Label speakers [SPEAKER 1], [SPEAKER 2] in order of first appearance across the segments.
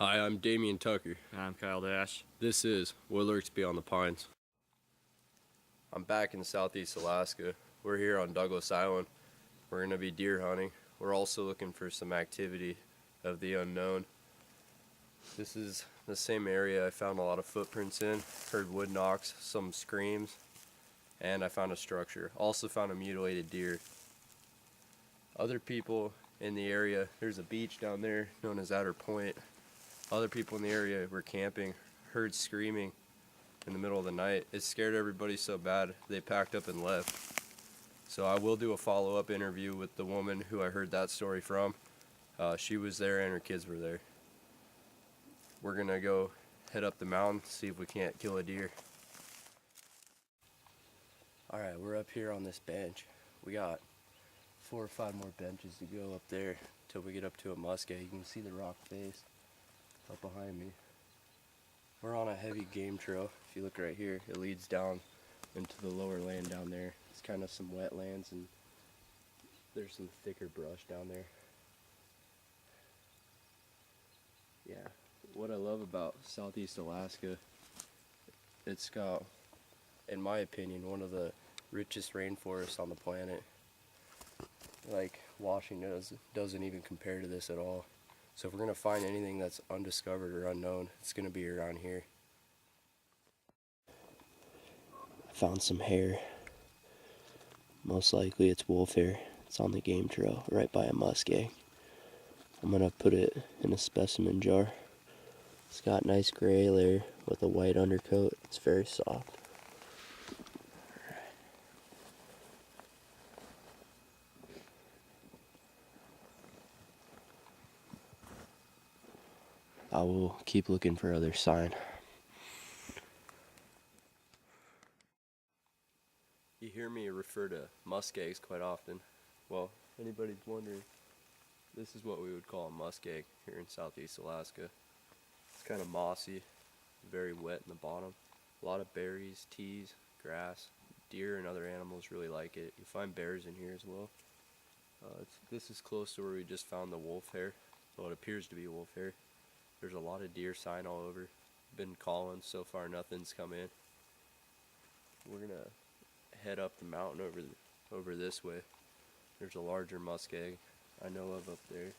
[SPEAKER 1] Hi, I'm Damian Tucker.
[SPEAKER 2] And I'm Kyle Dash.
[SPEAKER 1] This is Lurks Beyond the Pines. I'm back in southeast Alaska. We're here on Douglas Island. We're going to be deer hunting. We're also looking for some activity of the unknown. This is the same area I found a lot of footprints in, heard wood knocks, some screams, and I found a structure. Also found a mutilated deer. Other people in the area, there's a beach down there known as Outer Point. Other people in the area were camping, heard screaming in the middle of the night. It scared everybody so bad they packed up and left. So I will do a follow-up interview with the woman who I heard that story from. She was there and her kids were there. We're gonna go head up the mountain, see if we can't kill a deer. Alright, we're up here on this bench. We got 4 or 5 more benches to go up there till we get up to a muskeg. You can see the rock face up behind me. We're on a heavy game trail. If you look right here, it leads down into the lower land down there. It's kind of some wetlands and there's some thicker brush down there. Yeah, what I love about southeast Alaska, it's got, in my opinion, one of the richest rainforests on the planet. Like Washington doesn't even compare to this at all. So if we're going to find anything that's undiscovered or unknown, it's going to be around here. I found some hair. Most likely it's wolf hair. It's on the game trail right by a muskeg. I'm going to put it in a specimen jar. It's got nice gray layer with a white undercoat. It's very soft. I will keep looking for other sign. You hear me refer to muskegs quite often. Well, if anybody's wondering, this is what we would call a muskeg here in southeast Alaska. It's kind of mossy, very wet in the bottom. A lot of berries, teas, grass. Deer and other animals really like it. You find bears in here as well. This is close to where we just found the wolf hair. Well, it appears to be wolf hair. There's a lot of deer sign all over. Been calling, so far nothing's come in. We're gonna head up the mountain over this way. There's a larger muskeg I know of up there.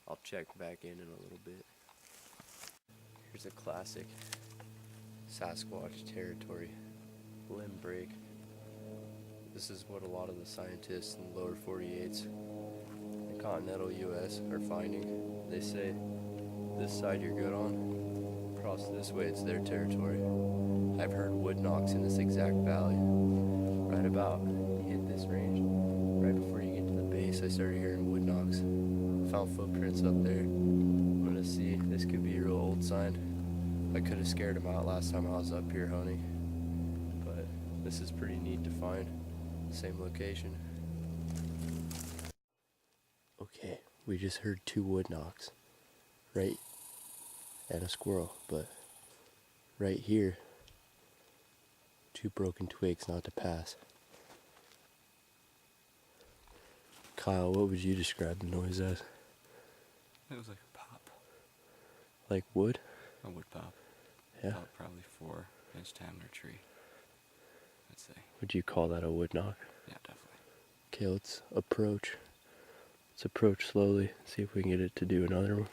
[SPEAKER 1] I'll check back in a little bit. Here's a classic Sasquatch territory, limb break. This is what a lot of the scientists in the lower 48s, the continental US, are finding. They say this side you're good on, across this way it's their territory. I've heard wood knocks in this exact valley. Right about, you hit this range, right before you get to the base, I started hearing wood knocks. Found footprints up there. I'm gonna see, this could be a real old sign. I could have scared him out last time I was up here hunting, but this is pretty neat to find. Same location. Okay, we just heard 2 wood knocks, right, and a squirrel, but right here, 2 broken twigs not to pass. Kyle, what would you describe the noise as?
[SPEAKER 2] It was like a pop.
[SPEAKER 1] Like wood?
[SPEAKER 2] A wood pop.
[SPEAKER 1] Yeah.
[SPEAKER 2] About probably 4-inch diameter tree, I'd say.
[SPEAKER 1] Would you call that a wood knock?
[SPEAKER 2] Yeah, definitely.
[SPEAKER 1] Okay, let's approach. Let's approach slowly, see if we can get it to do another one.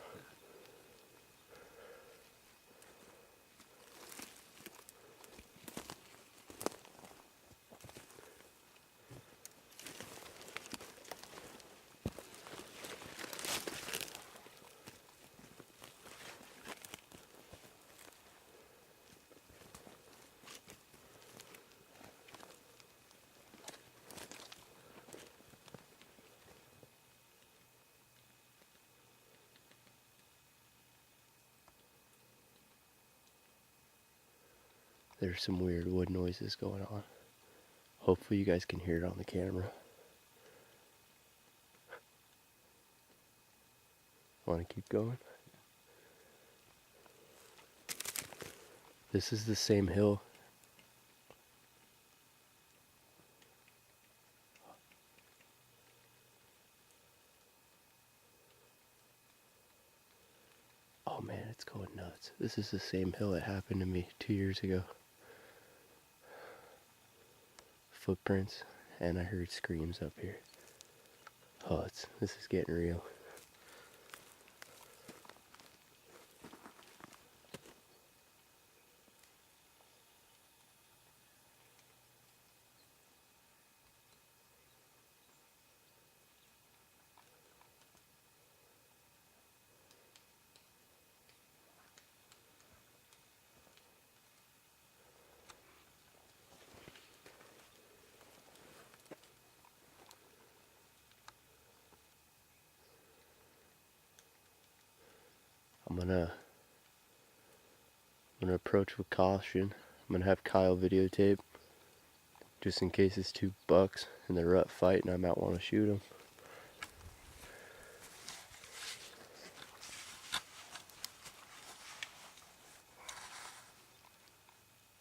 [SPEAKER 1] There's some weird wood noises going on. Hopefully you guys can hear it on the camera. Want to keep going? This is the same hill. This is the same hill it happened to me 2 years ago. Footprints, and I heard screams up here. Oh, this is getting real. I'm gonna approach with caution. I'm gonna have Kyle videotape, just in case it's 2 bucks in the rut fight and I might want to shoot him.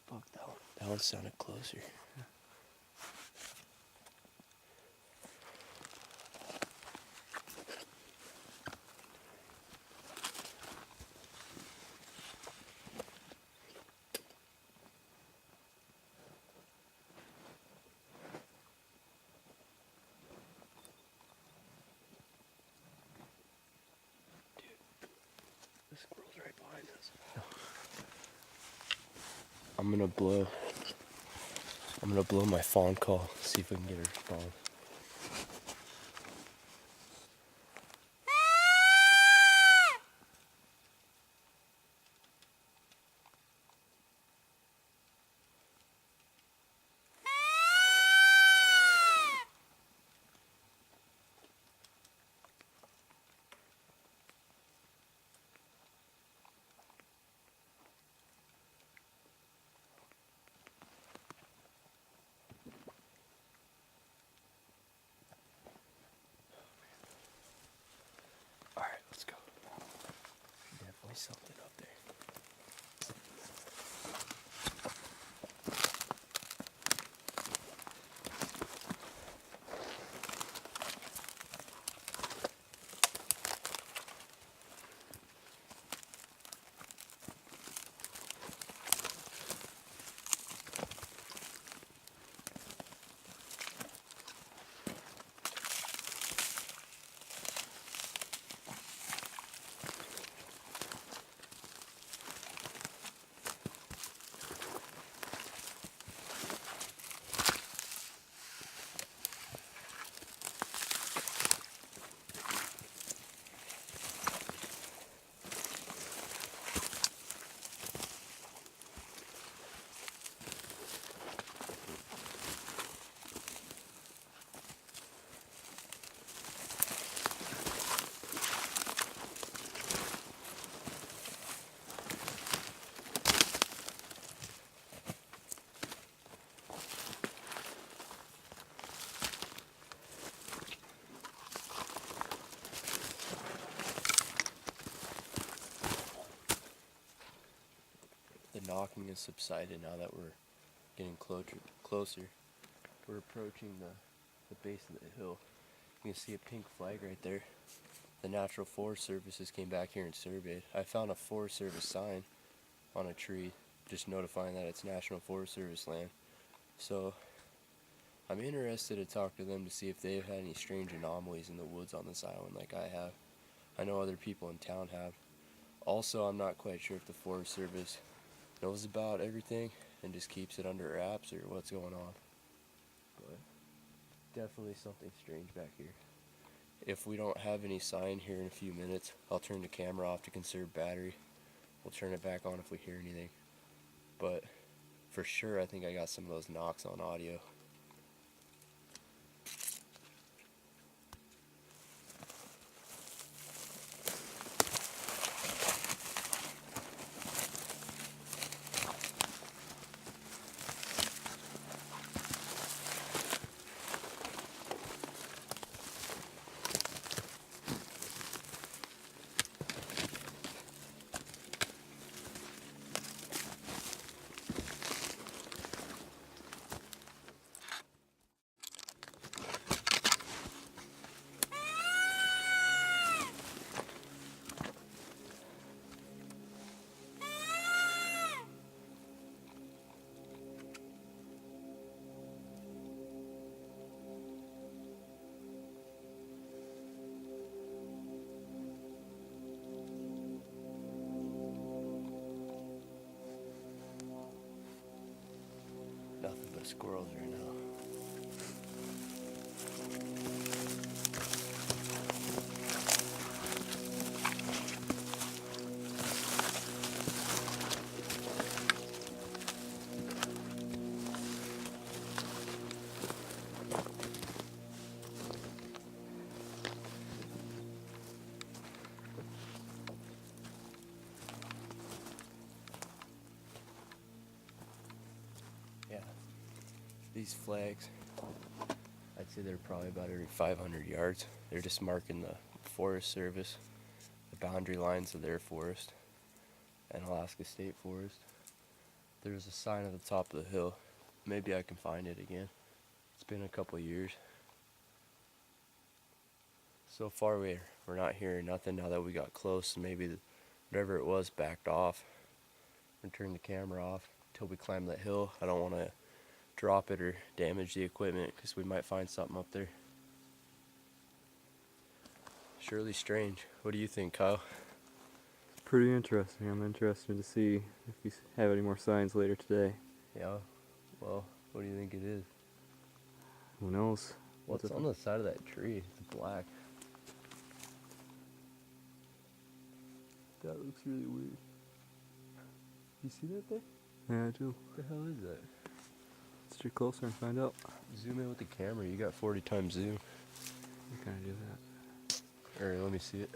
[SPEAKER 1] Fuck, that one sounded closer. The squirrel's right behind us. I'm gonna blow my fawn call, see if we can get her spawn. Alright, let's go. Definitely something up there. The knocking has subsided now that we're getting closer. We're approaching the base of the hill. You can see a pink flag right there. The Natural Forest Services came back here and surveyed. I found a Forest Service sign on a tree just notifying that it's National Forest Service land. So I'm interested to talk to them to see if they've had any strange anomalies in the woods on this island like I have. I know other people in town have. Also, I'm not quite sure if the Forest Service knows about everything and just keeps it under wraps or what's going on. But definitely something strange back here. If we don't have any sign here in a few minutes, I'll turn the camera off to conserve battery. We'll turn it back on if we hear anything. But for sure, I think I got some of those knocks on audio. squirrels right now. Yeah, these flags, I'd say they're probably about every 500 yards. They're just marking the Forest Service, the boundary lines of their forest, and Alaska State Forest. There's a sign at the top of the hill. Maybe I can find it again. It's been a couple years. So far we're not hearing nothing. Now that we got close, maybe whatever it was backed off. I'm gonna turn the camera off until we climb that hill. I don't want to drop it or damage the equipment because we might find something up there. Surely strange. What do you think, Kyle?
[SPEAKER 3] Pretty interesting. I'm interested to see if you have any more signs later today.
[SPEAKER 1] Yeah. Well, what do you think it is?
[SPEAKER 3] Who knows?
[SPEAKER 1] What's on the side of that tree? It's black. That looks really weird. You see that there?
[SPEAKER 3] Yeah, I do.
[SPEAKER 1] What the hell is that?
[SPEAKER 3] Let's get closer and find out.
[SPEAKER 1] Zoom in with the camera. You got 40 times zoom.
[SPEAKER 3] You kind of do that.
[SPEAKER 1] Or let me see it.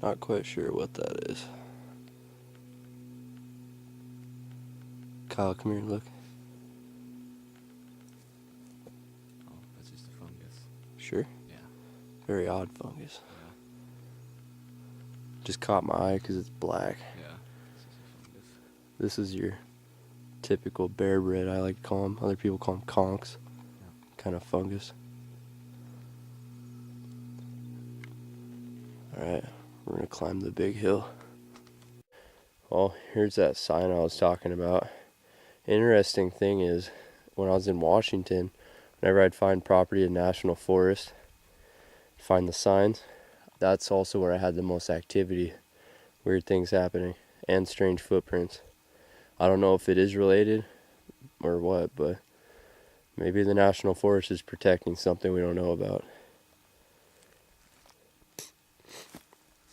[SPEAKER 1] Not quite sure what that is. Kyle, come here and look.
[SPEAKER 2] Oh, that's just a fungus.
[SPEAKER 1] Sure.
[SPEAKER 2] Yeah.
[SPEAKER 1] Very odd fungus.
[SPEAKER 2] Yeah.
[SPEAKER 1] Just caught my eye because it's black.
[SPEAKER 2] Yeah. It's just a fungus.
[SPEAKER 1] This is your typical bear bread, I like to call them. Other people call them conchs.
[SPEAKER 3] Yeah.
[SPEAKER 1] Kind of fungus. Alright, we're going to climb the big hill. Well, here's that sign I was talking about. Interesting thing is, when I was in Washington, whenever I'd find property in national forest, find the signs, that's also where I had the most activity, weird things happening, and strange footprints. I don't know if it is related or what, but maybe the national forest is protecting something we don't know about.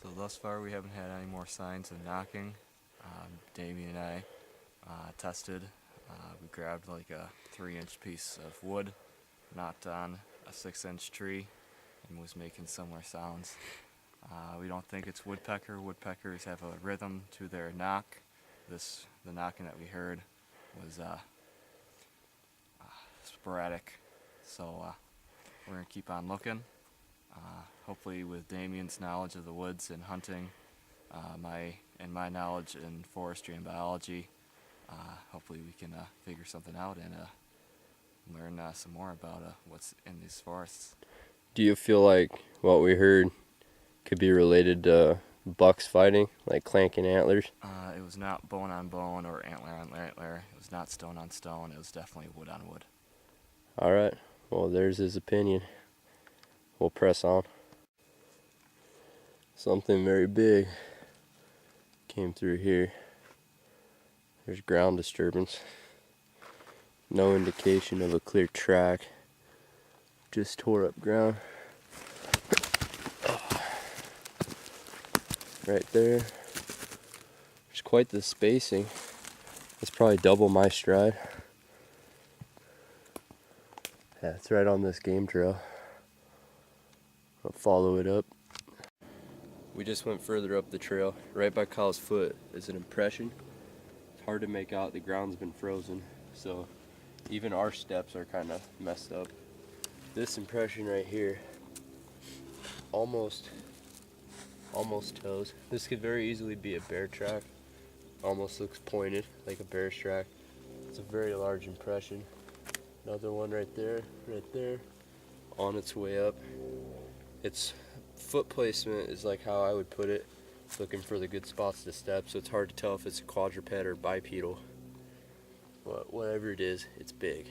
[SPEAKER 2] So thus far we haven't had any more signs of knocking. Damien and I tested. We grabbed like a 3-inch piece of wood, knocked on a 6-inch tree, and was making similar sounds. We don't think it's woodpecker. Woodpeckers have a rhythm to their knock. The knocking that we heard was sporadic. So we're gonna keep on looking. Hopefully, with Damien's knowledge of the woods and hunting, my knowledge in forestry and biology, hopefully we can figure something out and learn some more about what's in these forests.
[SPEAKER 1] Do you feel like what we heard could be related to bucks fighting, like clanking antlers?
[SPEAKER 2] It was not bone on bone or antler on antler. It was not stone on stone. It was definitely wood on wood.
[SPEAKER 1] Alright, well there's his opinion. We'll press on. Something very big came through here. There's ground disturbance. No indication of a clear track. Just tore up ground. Right there. There's quite the spacing. It's probably double my stride. Yeah, it's right on this game trail. I'll follow it up. We just went further up the trail. Right by Kyle's foot is an impression. It's hard to make out. The ground's been frozen, so even our steps are kind of messed up. This impression right here, almost toes. This could very easily be a bear track. Almost looks pointed like a bear's track. It's a very large impression. Another one right there, on its way up. Its foot placement is like how I would put it, looking for the good spots to step, so it's hard to tell if it's a quadruped or bipedal. whatever it is, it's big.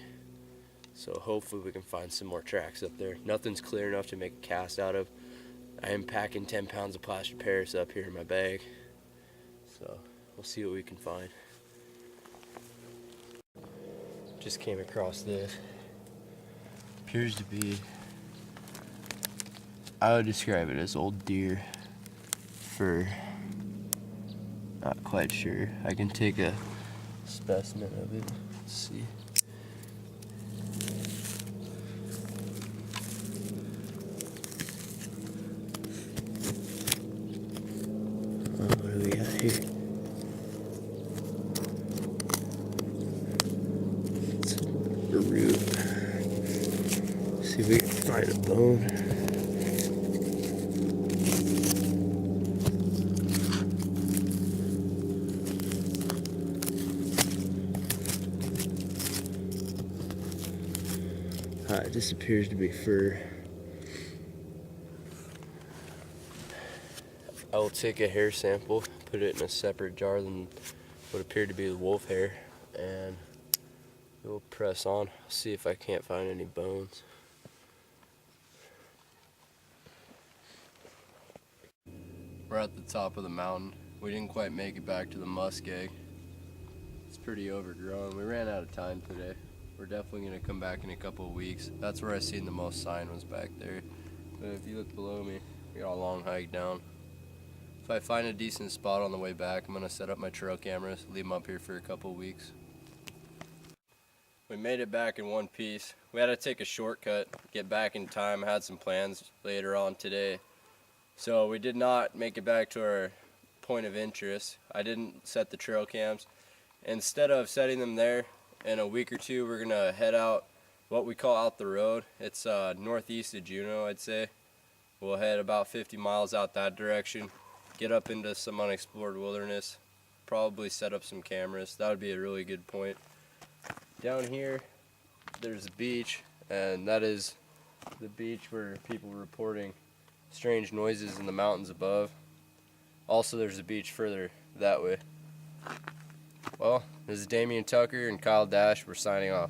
[SPEAKER 1] So hopefully we can find some more tracks up there. Nothing's clear enough to make a cast out of. I am packing 10 pounds of plaster Paris up here in my bag. So we'll see what we can find. Just came across this. Appears to be, I would describe it as old deer fur. Not quite sure. I can take a specimen of it. Let's see. What do we got here? It's a root. See if we can find a bone. It just appears to be fur. I will take a hair sample, put it in a separate jar than what appeared to be the wolf hair, and we'll press on, see if I can't find any bones. We're at the top of the mountain. We didn't quite make it back to the muskeg. It's pretty overgrown. We ran out of time today. We're definitely going to come back in a couple of weeks. That's where I seen the most sign was back there. But if you look below me, we got a long hike down. If I find a decent spot on the way back, I'm going to set up my trail cameras, leave them up here for a couple of weeks. We made it back in one piece. We had to take a shortcut, get back in time. I had some plans later on today. So we did not make it back to our point of interest. I didn't set the trail cams. Instead of setting them there, in a week or two, we're gonna head out what we call out the road. It's northeast of Juneau, I'd say. We'll head about 50 miles out that direction, get up into some unexplored wilderness, probably set up some cameras. That would be a really good point. Down here, there's a beach, and that is the beach where people were reporting strange noises in the mountains above. Also, there's a beach further that way. Well, this is Damian Tucker and Kyle Dash. We're signing off.